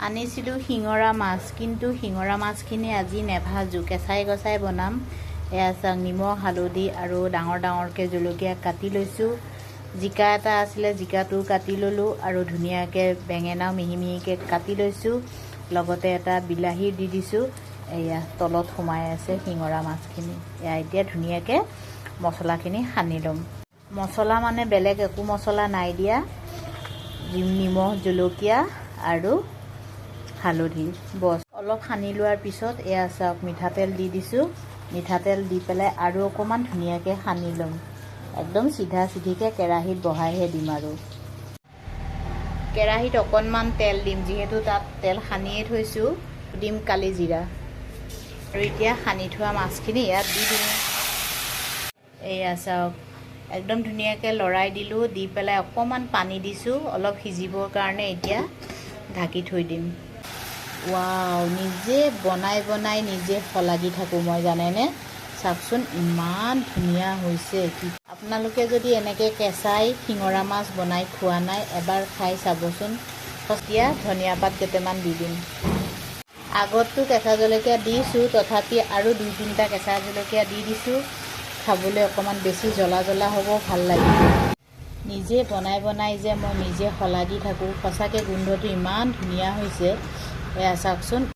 আনিছিলোঁ শিঙৰা মাছ, কিন্তু শিঙৰা মাছখিনি আজি নেভাজোঁ, কেঁচাই কচাই বনাম। এয়া চাওক, নিমখ হালধি আৰু ডাঙৰ ডাঙৰকৈ জলকীয়া কাটি লৈছোঁ। জিকা এটা আছিলে, জিকাটো কাটি ল'লোঁ আৰু ধুনীয়াকৈ বেঙেনাও মিহি মিহিকৈ কাটি লৈছোঁ। লগতে এটা বিলাহী দি দিছোঁ। এয়া তলত সোমাই আছে শিঙৰা মাছখিনি। এয়া এতিয়া ধুনীয়াকৈ মছলাখিনি সানি ল'ম। মছলা মানে বেলেগ একো মছলা নাই দিয়া, নিমখ জলকীয়া আৰু হালধি বছ। অলপ সানি লোৱাৰ পিছত এয়া চাওক, মিঠাতেল দি দিছোঁ। মিঠাতেল দি পেলাই আৰু অকণমান ধুনীয়াকৈ সানি ল'ম। একদম চিধা চিধিকৈ কেৰাহীত বহাইহে দিম আৰু কেৰাহীত অকণমান তেল দিম, যিহেতু তাত তেল সানিয়ে থৈছোঁ। দিম কালি জিৰা আৰু এতিয়া সানি থোৱা মাছখিনি ইয়াত দি দিম। এয়া চাওক, একদম ধুনীয়াকৈ লৰাই দিলোঁ। দি পেলাই অকণমান পানী দিছোঁ অলপ সিজিবৰ কাৰণে। এতিয়া ঢাকি থৈ দিম। ৱাও, নিজে বনাই বনাই নিজে শলাগি থাকোঁ মই, জানেনে? চাওকচোন ইমান ধুনীয়া হৈছে। আপোনালোকে যদি এনেকৈ কেঁচাই শিঙৰা মাছ বনাই খোৱা নাই, এবাৰ খাই চাবচোন। এতিয়া ধনিয়া পাত কেইটামান দি দিম। আগততো কেঁচা জলকীয়া দিছোঁ, তথাপি আৰু 2-3টা কেঁচা জলকীয়া দি দিছোঁ। খাবলৈ অকণমান বেছি জ্বলা জ্বলা হ'ব, ভাল লাগিব। নিজে বনাই বনাই যে মই নিজে শলাগি থাকোঁ। সঁচাকৈ গোন্ধটো ইমান ধুনীয়া হৈছে। এয়া চাওকচোন।